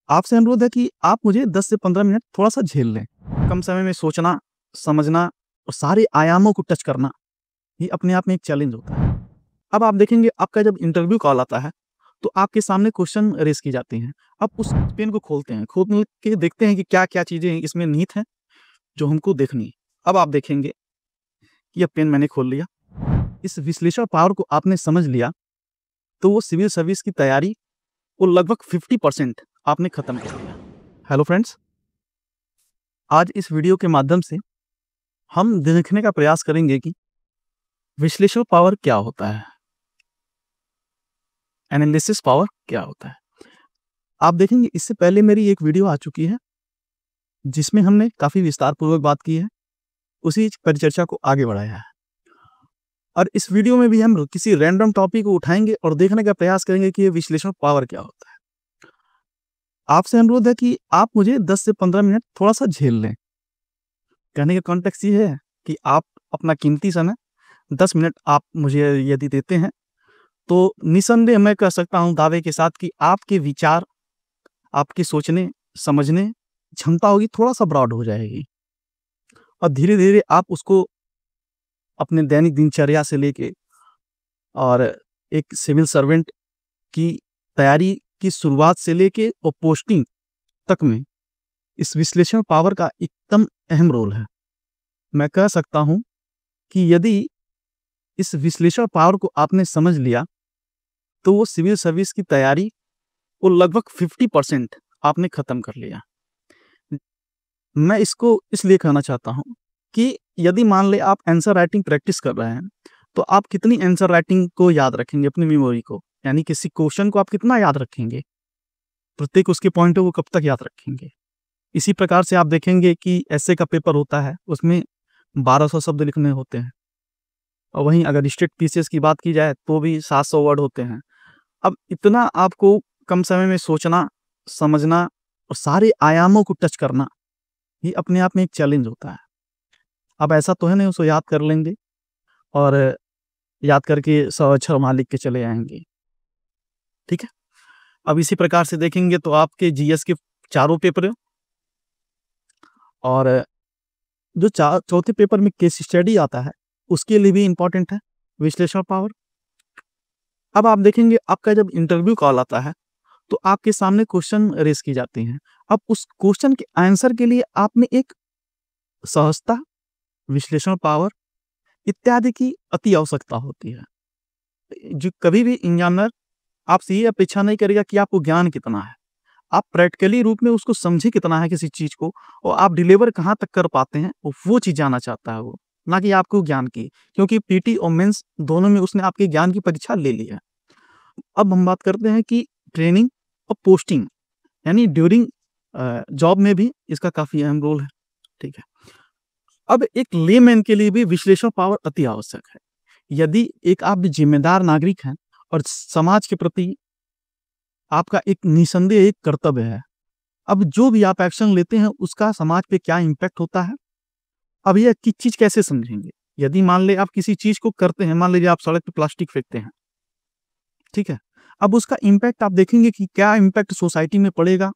आपसे अनुरोध है कि आप मुझे 10 से 15 मिनट थोड़ा-सा झेल लें। कम समय में सोचना, समझना और सारे आयामों को टच करना, ये अपने आप में एक चैलेंज होता है। अब आप देखेंगे आपका जब इंटरव्यू कॉल आता है, तो आपके सामने क्वेश्चन रेज़ की जाती हैं। आप उस पेन को खोलते हैं, खोल के देखते हैं कि क्या-क्या चीज़ें इसमें निहित हैं, जो हमको देखनी है। अब आप देखेंगे, कि यह पेन मैंने खोल लिया। इस विश्लेषण पावर को आपने समझ लिया, तो वो सिविल सर्विस की तैयारी वो लगभग 50% आपने खत्म कर दिया। हेलो फ्रेंड्स, आज इस वीडियो के माध्यम से हम देखने का प्रयास करेंगे कि विश्लेषण पावर क्या होता है, एनालिसिस पावर क्या होता है। आप देखेंगे इससे पहले मेरी एक वीडियो आ चुकी है, जिसमें हमने काफ़ी विस्तार पूर्वक बात की है, उसी परिचर्चा को आगे बढ़ाया है। और इस वीडियो में भी हम किसी रैंडम टॉपिक को उठाएँगे और देखने का प्रयास करेंगे कि ये विश्लेषण पावर क्या होता है। आपसे अनुरोध है कि आप मुझे 10 से 15 मिनट थोड़ा-सा झेल लें। कहने का कॉन्टेक्स्ट ये है कि आप अपना कीमती समय 10 मिनट आप मुझे यदि देते हैं, तो निसंदेह मैं कह सकता हूँ दावे के साथ कि आपके विचार, आपके सोचने, समझने क्षमता होगी थोड़ा-सा ब्रॉड हो जाएगी। और धीरे-धीरे आप उसको अपने दैनिक दिनचर्या से लेके और एक सिविल सर्वेंट की तैयारी की शुरुआत से लेके और पोस्टिंग तक में इस विश्लेषण पावर का एकदम अहम रोल है। मैं कह सकता हूँ कि यदि इस विश्लेषण पावर को आपने समझ लिया, तो वो सिविल सर्विस की तैयारी वो लगभग 50% आपने खत्म कर लिया। मैं इसको इसलिए कहना चाहता हूँ कि यदि मान लें आप आंसर राइटिंग प्रैक्टिस कर रहे हैं, तो आप कितनी आंसर राइटिंग को याद रखेंगे अपनी मेमोरी को, यानी किसी क्वेश्चन को आप कितना याद रखेंगे, प्रत्येक उसके पॉइंटों को कब तक याद रखेंगे। इसी प्रकार से आप देखेंगे कि एस्से का पेपर होता है, उसमें 1200 शब्द लिखने होते हैं और वहीं अगर स्टेट पीसीएस की बात की जाए तो भी 700 वर्ड होते हैं। अब इतना आपको कम समय में सोचना, समझना और सारे आयामों को टच करना, ये अपने आप में एक चैलेंज होता है। अब ऐसा तो है नहीं उसको याद कर लेंगे और याद करके 100 अक्षर वहाँ लिख के चले आएँगे, ठीक है? अब इसी प्रकार से देखेंगे तो आपके जीएस के चारों पेपर और जो चौथे पेपर में केस स्टडी आता है, उसके लिए भी इम्पोर्टेंट है विश्लेषण पावर। अब आप देखेंगे आपका जब इंटरव्यू कॉल आता है, तो आपके सामने क्वेश्चन रेज़ की जाती हैं। अब उस क्वेश्चन के आंसर के लिए आप में एक सहजता, विश्लेषण पावर इत्यादि की अति आवश्यकता होती है। जो कभी भी एग्जामिनर आपसे ये अपेक्षा नहीं करेगा कि आपको ज्ञान कितना है। आप प्रैक्टिकली रूप में उसको समझे कितना है किसी चीज़ को और आप डिलीवर कहाँ तक कर पाते हैं, वो चीज़ जानना चाहता है वो, ना कि आपको ज्ञान की। क्योंकि पीटी और मेंस दोनों में उसने आपके ज्ञान की परीक्षा ले ली है। अब हम बात करते हैं कि ट्रेनिंग और पोस्टिंग, यानी ड्यूरिंग जॉब में भी इसका काफ़ी अहम रोल है, ठीक है। अब एक लेमैन के लिए भी विश्लेषण पावर अति आवश्यक है। यदि एक आप जिम्मेदार नागरिक हैं और समाज के प्रति आपका एक निसंदेह एक कर्तव्य है। अब जो भी आप एक्शन लेते हैं उसका समाज पे क्या इम्पैक्ट होता है, अब ये चीज़ कैसे समझेंगे? यदि मान लें आप किसी चीज़ को करते हैं, मान लीजिए आप सड़क पे प्लास्टिक फेंकते हैं, ठीक है? अब उसका इम्पैक्ट आप देखेंगे कि क्या इम्पैक्ट सोसाइटी में पड़ेगा,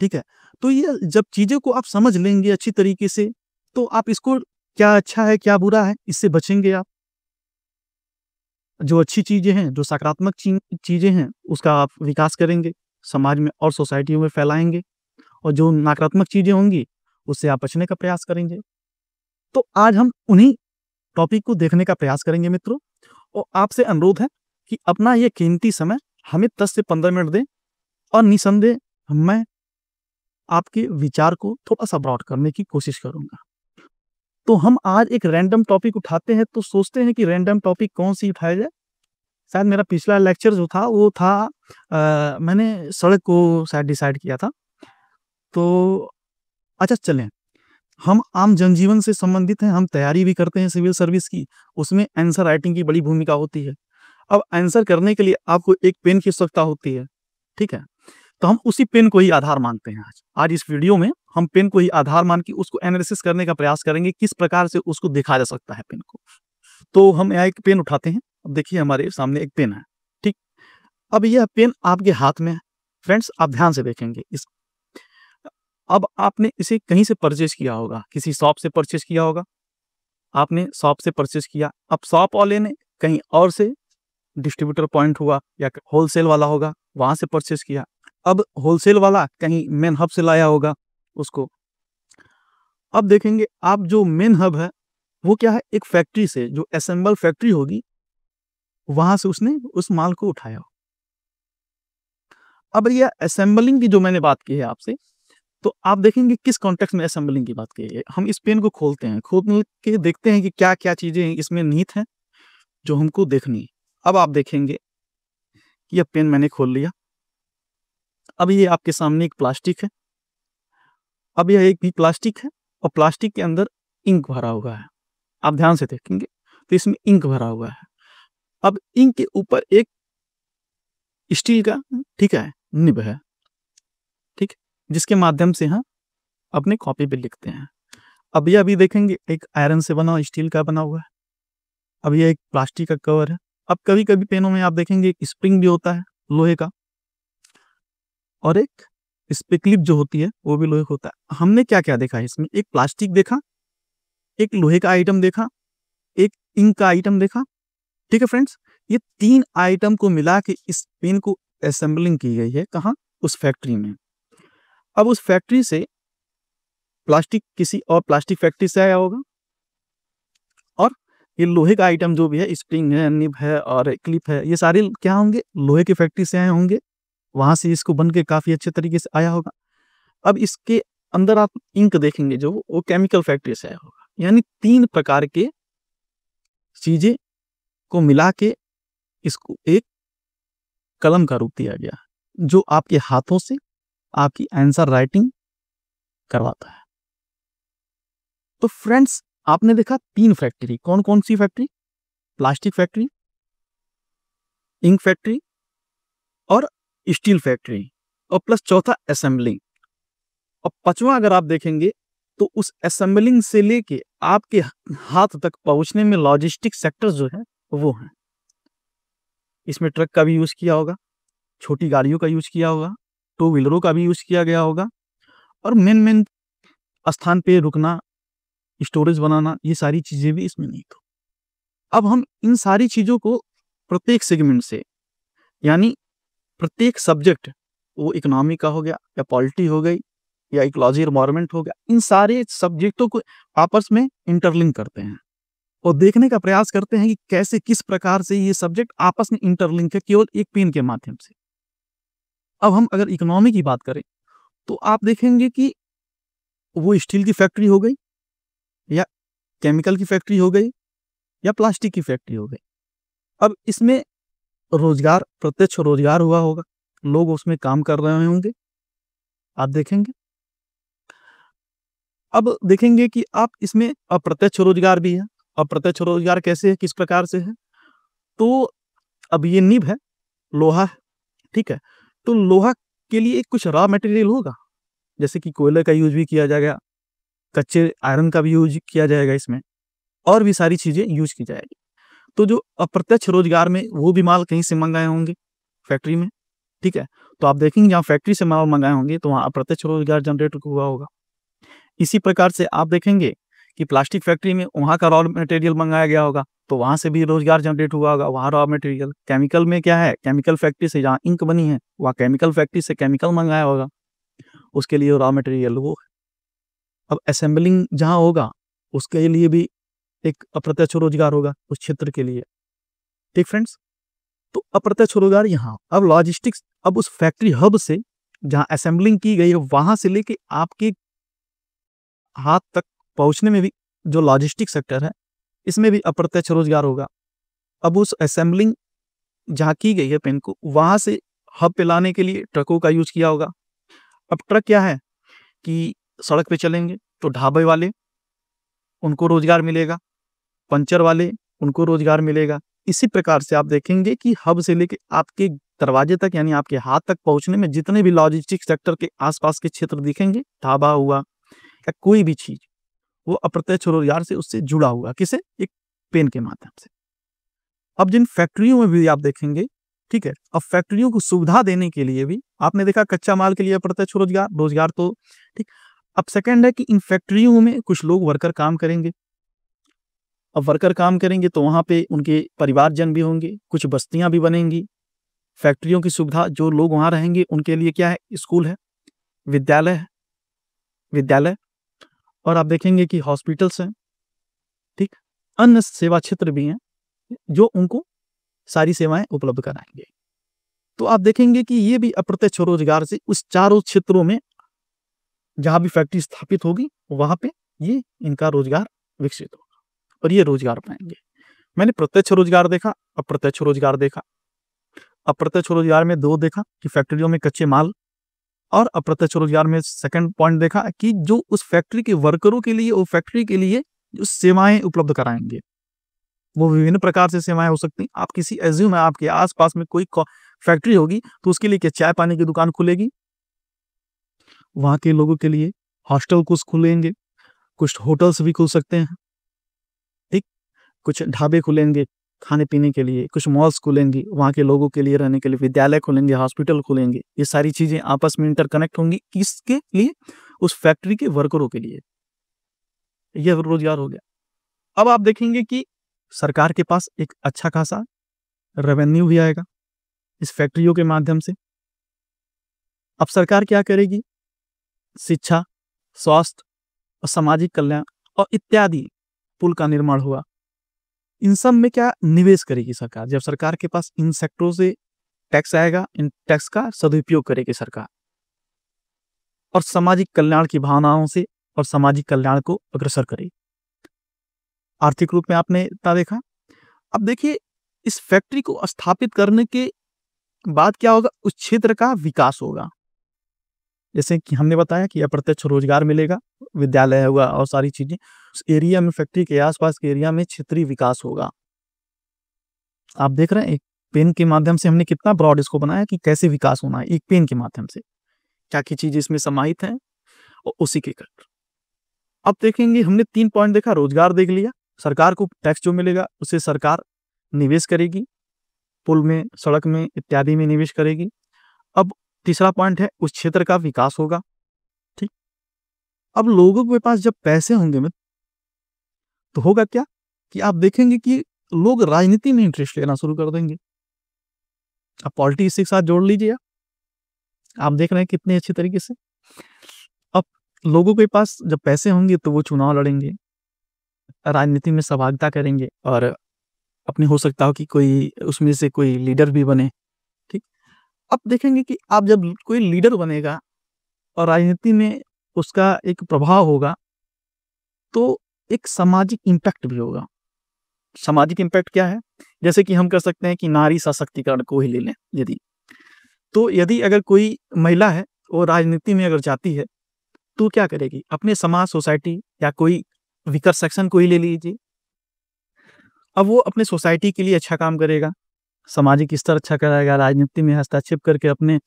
ठीक है? तो ये जब चीज़ों को आप समझ लेंगे अच्छी तरीके से, तो आप इसको क्या अच्छा है, क्या बुरा है, इससे बचेंगे आप। जो अच्छी चीज़ें हैं, जो सकारात्मक चीज़ें हैं, उसका आप विकास करेंगे, समाज में और सोसाइटी में फैलाएँगे और जो नकारात्मक चीज़ें होंगी, उससे आप बचने का प्रयास करेंगे। तो आज हम उन्हीं टॉपिक को देखने का प्रयास करेंगे मित्रों और आपसे अनुरोध है कि अपना ये कीमती समय हमें 10 से 15 मिनट दें और निसंदेह मैं आपके विचार को थोड़ा-सा ब्रॉड करने की कोशिश करूँगा। तो हम आज एक रैंडम टॉपिक उठाते हैं, तो सोचते हैं कि रैंडम टॉपिक कौन-सी उठाया जाए? शायद मेरा पिछला लेक्चर जो था वो था मैंने सड़क को शायद डिसाइड किया था। तो अच्छा चलें, हम आम जनजीवन से संबंधित हैं, हम तैयारी भी करते हैं सिविल सर्विस की, उसमें आंसर राइटिंग की बड़ी भूमिका होती है। अब आंसर करने के लिए आपको एक पेन की आवश्यकता होती है, ठीक है? तो हम उसी पेन को ही आधार मानते हैं आज। आज इस वीडियो में हम पेन को ही आधार मान के उसको एनालिसिस करने का प्रयास करेंगे, किस प्रकार से उसको देखा जा सकता है पेन को। तो हम यहाँ एक पेन उठाते हैं, अब देखिए हमारे सामने एक पेन है, ठीक? अब यह पेन आपके हाथ में है, फ्रेंड्स आप ध्यान से देखेंगे इस, अब आपने इसे कहीं से परचेज किया होगा, किसी शॉप से परचेज किया होगा, आपने शॉप से परचेज किया, अब शॉप वाले ने कहीं और से डिस्ट्रीब्यूटर पॉइंट हुआ या होलसेल वाला होगा, वहां से परचेज किया। अब होलसेल वाला कहीं मेन हब से लाया होगा उसको। अब देखेंगे आप जो मेन हब है वो क्या है, एक फैक्ट्री से, जो असेंबल फैक्ट्री होगी वहां से उसने उस माल को उठाया। अब ये असेंबलिंग की जो मैंने बात की है आपसे, तो आप देखेंगे किस कॉन्टेक्स्ट में असेंबलिंग की बात की है। हम इस पेन को खोलते हैं, खोल के देखते हैं कि क्या क्या चीजें इसमें निहित हैं जो हमको देखनी है। अब आप देखेंगे कि यह पेन मैंने खोल लिया, अब ये आपके सामने एक प्लास्टिक है, अब यह एक भी प्लास्टिक है और प्लास्टिक के अंदर इंक भरा हुआ है। आप ध्यान से देखेंगे तो इसमें इंक भरा हुआ है। अब इंक के ऊपर एक स्टील का, ठीक है, निब है, ठीक, जिसके माध्यम से हम अपने कॉपी पे लिखते हैं। अब यह अभी देखेंगे एक आयरन से बना स्टील का बना हुआ है। अब यह एक प्लास्टिक का कवर है। अब कभी कभी पेनों में आप देखेंगे एक स्प्रिंग भी होता है लोहे का, और एक स्पे क्लिप जो होती है वो भी लोहे का होता है। हमने क्या क्या देखा है इसमें, एक प्लास्टिक देखा, एक लोहे का आइटम देखा, एक इंक का आइटम देखा, ठीक है फ्रेंड्स। ये 3 आइटम को मिला के इस पेन को असेंबलिंग की गई है, कहाँ, उस फैक्ट्री में। अब उस फैक्ट्री से प्लास्टिक किसी और प्लास्टिक फैक्ट्री से आया होगा, और ये लोहे का आइटम जो भी है, स्प्रिंग है, निब है और क्लिप है, ये सारे क्या होंगे, लोहे की फैक्ट्री से आए होंगे, वहां से इसको बन के काफी अच्छे तरीके से आया होगा। अब इसके अंदर आप इंक देखेंगे जो वो केमिकल फैक्ट्री से आया होगा। यानी 3 प्रकार के चीजें को मिला के इसको एक कलम का रूप दिया गया, जो आपके हाथों से आपकी आंसर राइटिंग करवाता है। तो फ्रेंड्स आपने देखा 3 फैक्ट्री, कौन कौन सी factory, plastic factory, ink factory और स्टील फैक्ट्री, और प्लस चौथा असेंबलिंग। और 5वां अगर आप देखेंगे तो उस असेंबलिंग से लेके आपके हाथ तक पहुंचने में लॉजिस्टिक सेक्टर जो है वो है। इसमें ट्रक का भी यूज किया होगा, छोटी गाड़ियों का यूज किया होगा, 2 व्हीलरों का भी यूज किया गया होगा, और मेन मेन स्थान पे रुकना, स्टोरेज बनाना, ये सारी चीजें भी इसमें नहीं। तो अब हम इन सारी चीजों को प्रत्येक सेगमेंट से, यानी प्रत्येक सब्जेक्ट, वो इकोनॉमी का हो गया या पॉलिटी हो गई या इकोलॉजी एनवायरनमेंट हो गया, इन सारे सब्जेक्टों को आपस में इंटरलिंक करते हैं और देखने का प्रयास करते हैं कि कैसे, किस प्रकार से ये सब्जेक्ट आपस में इंटरलिंक है केवल एक पेन के माध्यम से। अब हम अगर इकोनॉमी की बात करें तो आप देखेंगे कि वो स्टील की फैक्ट्री हो गई या केमिकल की फैक्ट्री हो गई या प्लास्टिक की फैक्ट्री हो गई। अब इसमें रोजगार, प्रत्यक्ष रोजगार हुआ होगा, लोग उसमें काम कर रहे होंगे, आप देखेंगे। अब देखेंगे कि आप इसमें अप्रत्यक्ष रोजगार भी है। अप्रत्यक्ष रोजगार कैसे है, किस प्रकार से है, तो अब ये निब है, लोहा है, ठीक है, तो लोहा के लिए कुछ रॉ मटेरियल होगा, जैसे कि कोयले का यूज भी किया जाएगा, कच्चे आयरन का भी यूज किया जाएगा इसमें, और भी सारी चीजें यूज की जाएगी। तो जो अप्रत्यक्ष रोजगार में वो भी माल कहीं से मंगाए होंगे फैक्ट्री में, ठीक है, तो आप देखेंगे जहाँ फैक्ट्री से माल मंगाए होंगे तो वहाँ अप्रत्यक्ष रोजगार जनरेट हुआ होगा। इसी प्रकार से आप देखेंगे कि प्लास्टिक फैक्ट्री में वहाँ का रॉ मटेरियल मंगाया गया होगा तो वहाँ से भी रोजगार जनरेट हुआ होगा, वहाँ रॉ मटेरियल। केमिकल में क्या है, केमिकल फैक्ट्री से जहाँ इंक बनी है वहाँ केमिकल फैक्ट्री से केमिकल मंगाया होगा, उसके लिए रॉ मटेरियल वो है। अब असेंबलिंग जहाँ होगा उसके लिए भी एक अप्रत्यक्ष रोजगार होगा उस क्षेत्र के लिए, ठीक फ्रेंड्स। तो अप्रत्यक्ष रोजगार यहाँ। अब लॉजिस्टिक्स, अब उस फैक्ट्री हब से जहाँ असेंबलिंग की गई है वहां से लेके आपके हाथ तक पहुंचने में भी जो लॉजिस्टिक सेक्टर है इसमें भी अप्रत्यक्ष रोजगार होगा। अब उस असेंबलिंग जहाँ की गई है पेन को, वहां से हब पे लाने के लिए ट्रकों का यूज किया होगा। अब ट्रक क्या है कि सड़क पे चलेंगे तो ढाबे वाले उनको रोजगार मिलेगा, पंचर वाले उनको रोजगार मिलेगा। इसी प्रकार से आप देखेंगे कि हब से लेके आपके दरवाजे तक, यानी आपके हाथ तक पहुंचने में जितने भी लॉजिस्टिक सेक्टर के आसपास के क्षेत्र दिखेंगे, ढाबा हुआ या कोई भी चीज, वो अप्रत्यक्ष रोजगार से उससे जुड़ा हुआ, किसे, एक पेन के माध्यम से। अब जिन फैक्ट्रियों में भी आप देखेंगे ठीक है। अब फैक्ट्रियों को सुविधा देने के लिए भी आपने देखा कच्चा माल के लिए प्रत्यक्ष रोजगार तो ठीक। अब सेकंड है कि इन फैक्ट्रियों में कुछ लोग वर्कर काम करेंगे। अब वर्कर काम करेंगे तो वहां पे उनके परिवारजन भी होंगे, कुछ बस्तियां भी बनेंगी। फैक्ट्रियों की सुविधा, जो लोग वहां रहेंगे उनके लिए क्या है, स्कूल है, विद्यालय है, विद्यालय और आप देखेंगे कि हॉस्पिटल्स हैं, ठीक, अन्य सेवा क्षेत्र भी हैं जो उनको सारी सेवाएं उपलब्ध कराएंगे। तो आप देखेंगे कि ये भी अप्रत्यक्ष रोजगार से उस चारों क्षेत्रों में जहां भी फैक्ट्री स्थापित होगी वहां पे ये इनका रोजगार विकसित होगा और ये रोजगार पाएंगे। मैंने प्रत्यक्ष रोजगार देखा, अप्रत्यक्ष रोजगार देखा। अप्रत्यक्ष रोजगार में दो देखा कि फैक्ट्रियों में कच्चे माल, और अप्रत्यक्ष रोजगार में सेकंड पॉइंट देखा कि जो उस फैक्ट्री के वर्करों के लिए, वो फैक्ट्री के लिए जो सेवाएं उपलब्ध कराएंगे, वो विभिन्न प्रकार से सेवाएं हो सकती हैं। आप किसी एज्यूम है आपके आसपास में कोई फैक्ट्री होगी तो उसके लिए क्या चाय पानी की दुकान खुलेगी, वहां के लोगों के लिए हॉस्टल कुछ खुलेंगे, कुछ होटल्स भी खुल सकते हैं, ठीक, कुछ ढाबे खुलेंगे खाने पीने के लिए, कुछ मॉल्स खुलेंगे वहां के लोगों के लिए रहने के लिए, विद्यालय खुलेंगे, हॉस्पिटल खुलेंगे। ये सारी चीजें आपस में इंटरकनेक्ट होंगी, किसके लिए, उस फैक्ट्री के वर्करों के लिए। यह रोजगार हो गया। अब आप देखेंगे कि सरकार के पास एक अच्छा खासा रेवेन्यू भी आएगा इस फैक्ट्रियों के माध्यम से। अब सरकार क्या करेगी, शिक्षा, स्वास्थ्य और सामाजिक कल्याण और इत्यादि, पुल का निर्माण हुआ, इन सब में क्या निवेश करेगी सरकार। जब सरकार के पास इन सेक्टरों से टैक्स आएगा, इन टैक्स का सदुपयोग करेगी सरकार और सामाजिक कल्याण की भावनाओं से और सामाजिक कल्याण को अग्रसर करेगी। आर्थिक रूप में आपने इतना देखा। अब देखिए इस फैक्ट्री को स्थापित करने के बाद क्या होगा, उस क्षेत्र का विकास होगा। जैसे कि हमने बताया कि अप्रत्यक्ष रोजगार मिलेगा, विद्यालय होगा और सारी चीजें उस एरिया में, फैक्ट्री के आसपास के एरिया में क्षेत्रीय विकास होगा। आप देख रहे हैं एक पेन के माध्यम से हमने कितना ब्रॉड इसको बनाया कि कैसे विकास होना है, एक पेन के माध्यम से क्या क्या चीजें इसमें समाहित हैं और उसी के कर। अब देखेंगे हमने 3 पॉइंट देखा, रोजगार देख लिया, सरकार को टैक्स जो मिलेगा उसे सरकार निवेश करेगी, पुल में, सड़क में इत्यादि में निवेश करेगी। अब तीसरा पॉइंट है उस क्षेत्र का विकास होगा, ठीक। अब लोगों के पास जब पैसे होंगे में तो होगा क्या कि आप देखेंगे कि लोग राजनीति में इंटरेस्ट लेना शुरू कर देंगे। अब पॉलिटिक्स के साथ जोड़ लीजिए, आप देख रहे हैं कितने अच्छे तरीके से। अब लोगों के पास जब पैसे होंगे तो वो चुनाव लड़ेंगे, राजनीति में सहभागिता करेंगे और अपनी हो सकता हो कि कोई उसमें से कोई लीडर भी बने, ठीक। अब देखेंगे कि आप जब कोई लीडर बनेगा और राजनीति में उसका एक प्रभाव होगा तो एक सामाजिक इम्पैक्ट भी होगा। सामाजिक इम्पैक्ट क्या है, जैसे कि हम कर सकते हैं कि नारी सशक्तिकरण को ही ले लें। यदि अगर कोई महिला है वो राजनीति में अगर जाती है तो क्या करेगी, अपने समाज, सोसाइटी या कोई विकर सेक्शन को ही ले लीजिए। अब वो अपने सोसाइटी के लिए अच्छा काम करेगा, सामाजिक स्तर अच्छा कराएगा, राजनीति में हस्तक्षेप करके अपने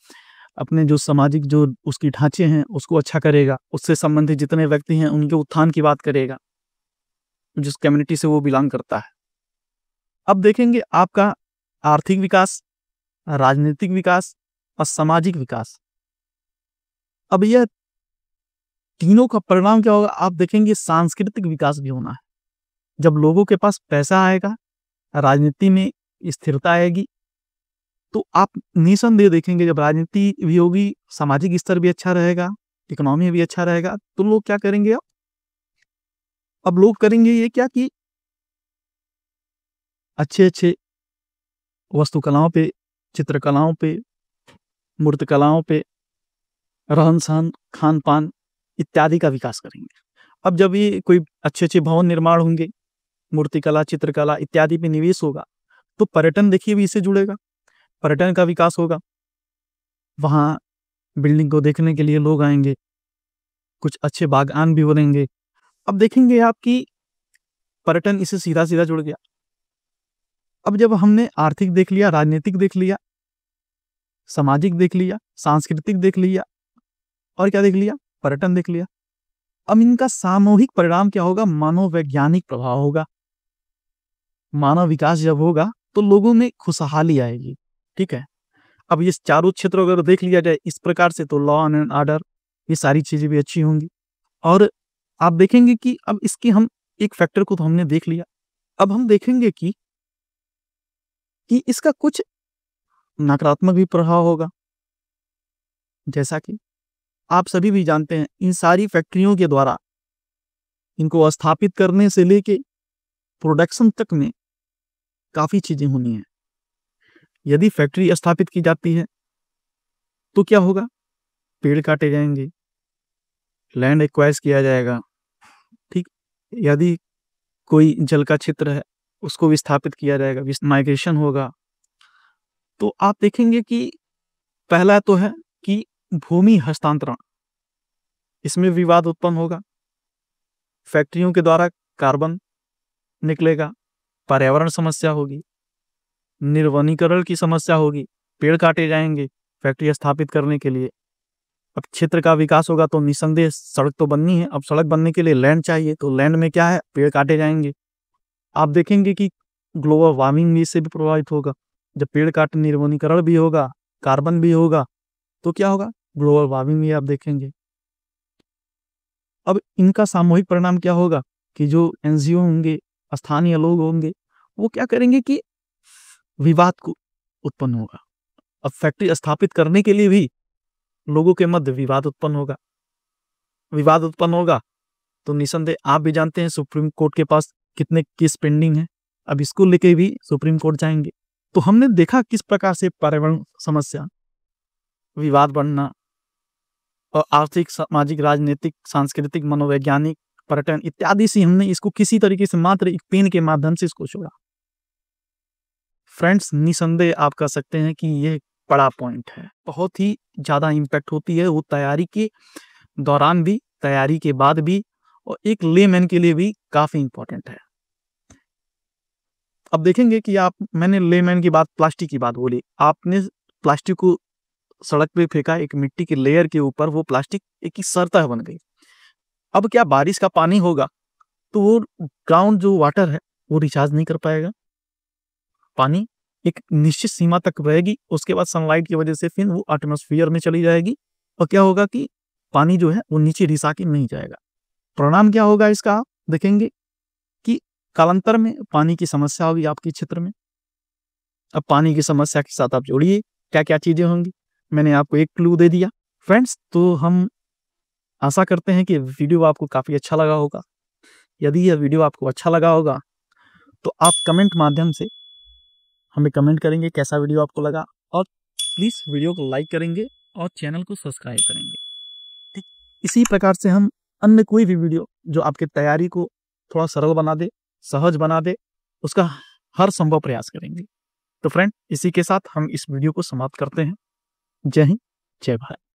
अपने जो सामाजिक जो उसकी ढांचे हैं उसको अच्छा करेगा, उससे संबंधित जितने व्यक्ति हैं उनके उत्थान की बात करेगा, जिस कम्युनिटी से वो बिलोंग करता है। अब देखेंगे आपका आर्थिक विकास, राजनीतिक विकास और सामाजिक विकास। अब यह तीनों का परिणाम क्या होगा, आप देखेंगे सांस्कृतिक विकास भी होना है। जब लोगों के पास पैसा आएगा, राजनीति में स्थिरता आएगी, तो आप निसंदेह देखेंगे जब राजनीति भी होगी, सामाजिक स्तर भी अच्छा रहेगा, इकोनॉमी भी अच्छा रहेगा, तो लोग क्या करेंगे, अब लोग करेंगे ये क्या कि अच्छे अच्छे वस्तुकलाओं पे, चित्रकलाओं पे, मूर्तिकलाओं पे, रहन सहन, खान पान इत्यादि का विकास करेंगे। अब जब ये कोई अच्छे अच्छे भवन निर्माण होंगे, मूर्तिकला, चित्रकला इत्यादि पे निवेश होगा, तो पर्यटन देखिए भी इससे जुड़ेगा, पर्यटन का विकास होगा। वहाँ बिल्डिंग को देखने के लिए लोग आएंगे, कुछ अच्छे बागान भी बनेंगे। अब देखेंगे आपकी पर्यटन इससे सीधा सीधा जुड़ गया। अब जब हमने आर्थिक देख लिया, राजनीतिक देख लिया, सामाजिक देख लिया, सांस्कृतिक देख लिया और क्या देख लिया, पर्यटन देख लिया, अब इनका सामूहिक परिणाम क्या होगा, मनोवैज्ञानिक प्रभाव होगा। मानव विकास जब होगा तो लोगों में खुशहाली आएगी, ठीक है। अब ये चारों क्षेत्र अगर देख लिया जाए इस प्रकार से तो लॉ एंड ऑर्डर ये सारी चीजें भी अच्छी होंगी। और आप देखेंगे कि अब इसके हम एक फैक्टर को तो हमने देख लिया, अब हम देखेंगे कि इसका कुछ नकारात्मक भी प्रभाव होगा। जैसा कि आप सभी भी जानते हैं इन सारी फैक्ट्रियों के द्वारा इनको स्थापित करने से लेके प्रोडक्शन तक में काफी चीजें होनी है। यदि फैक्ट्री स्थापित की जाती है तो क्या होगा, पेड़ काटे जाएंगे, लैंड एक्वायर किया जाएगा, ठीक। यदि कोई जल का क्षेत्र है उसको विस्थापित किया जाएगा, माइग्रेशन होगा। तो आप देखेंगे कि पहला तो है कि भूमि हस्तांतरण, इसमें विवाद उत्पन्न होगा। फैक्ट्रियों के द्वारा कार्बन निकलेगा, पर्यावरण समस्या होगी, निर्वनीकरण की समस्या होगी, पेड़ काटे जाएंगे फैक्ट्री स्थापित करने के लिए। अब क्षेत्र का विकास होगा तो निसंदेह सड़क तो बननी है, अब सड़क बनने के लिए लैंड चाहिए, तो लैंड में क्या है, पेड़ काटे जाएंगे। आप देखेंगे कि ग्लोबल वार्मिंग भी इससे भी प्रभावित होगा। जब पेड़ काट निर्वनीकरण भी होगा, कार्बन भी होगा, तो क्या होगा, ग्लोबल वार्मिंग भी आप देखेंगे। अब इनका सामूहिक परिणाम क्या होगा कि जो एनजीओ होंगे, स्थानीय लोग होंगे, वो क्या करेंगे कि विवाद को उत्पन्न होगा। अब फैक्ट्री स्थापित करने के लिए भी लोगों के मध्य विवाद उत्पन्न होगा। विवाद उत्पन्न होगा तो निसंदेह आप भी जानते हैं सुप्रीम कोर्ट के पास कितने केस पेंडिंग है, अब इसको लेके भी सुप्रीम कोर्ट जाएंगे। तो हमने देखा किस प्रकार से पर्यावरण समस्या, विवाद बढ़ना और आर्थिक, सामाजिक, राजनीतिक, सांस्कृतिक, मनोवैज्ञानिक, पर्यटन इत्यादि से हमने इसको किसी तरीके से मात्र एक पेन के माध्यम से इसको छोड़ा। फ्रेंड्स, निसंदेह आप कह सकते हैं कि यह बड़ा पॉइंट है, बहुत ही ज्यादा इंपैक्ट होती है वो तैयारी के दौरान भी, तैयारी के बाद भी, और एक लेमैन के लिए भी काफी इंपॉर्टेंट है। अब देखेंगे कि मैंने लेमैन की बात, प्लास्टिक की बात बोली, आपने प्लास्टिक को सड़क पे फेंका एक मिट्टी के लेयर के ऊपर, वो प्लास्टिक एक ही सतह बन गई। अब क्या बारिश का पानी होगा तो वो ग्राउंड जो वाटर है वो रिचार्ज नहीं कर पाएगा, पानी एक निश्चित सीमा तक रहेगी, उसके बाद सनलाइट की वजह से फिर वो एटमॉस्फेयर में चली जाएगी और क्या होगा कि पानी जो है वो नीचे रिसा के नहीं जाएगा। परिणाम क्या होगा इसका, आप देखेंगे कि कालांतर में पानी की समस्या होगी आपके क्षेत्र में। अब पानी की समस्या के साथ आप जोड़िए क्या क्या चीजें होंगी, मैंने आपको एक क्लू दे दिया। फ्रेंड्स, तो हम आशा करते हैं कि वीडियो आपको काफी अच्छा लगा होगा। यदि यह वीडियो आपको अच्छा लगा होगा तो आप कमेंट माध्यम से हमें कमेंट करेंगे कैसा वीडियो आपको लगा, और प्लीज वीडियो को लाइक करेंगे और चैनल को सब्सक्राइब करेंगे, ठीक। इसी प्रकार से हम अन्य कोई भी वीडियो जो आपके तैयारी को थोड़ा सरल बना दे, सहज बना दे, उसका हर संभव प्रयास करेंगे। तो फ्रेंड, इसी के साथ हम इस वीडियो को समाप्त करते हैं। जय हिंद, जय भारत।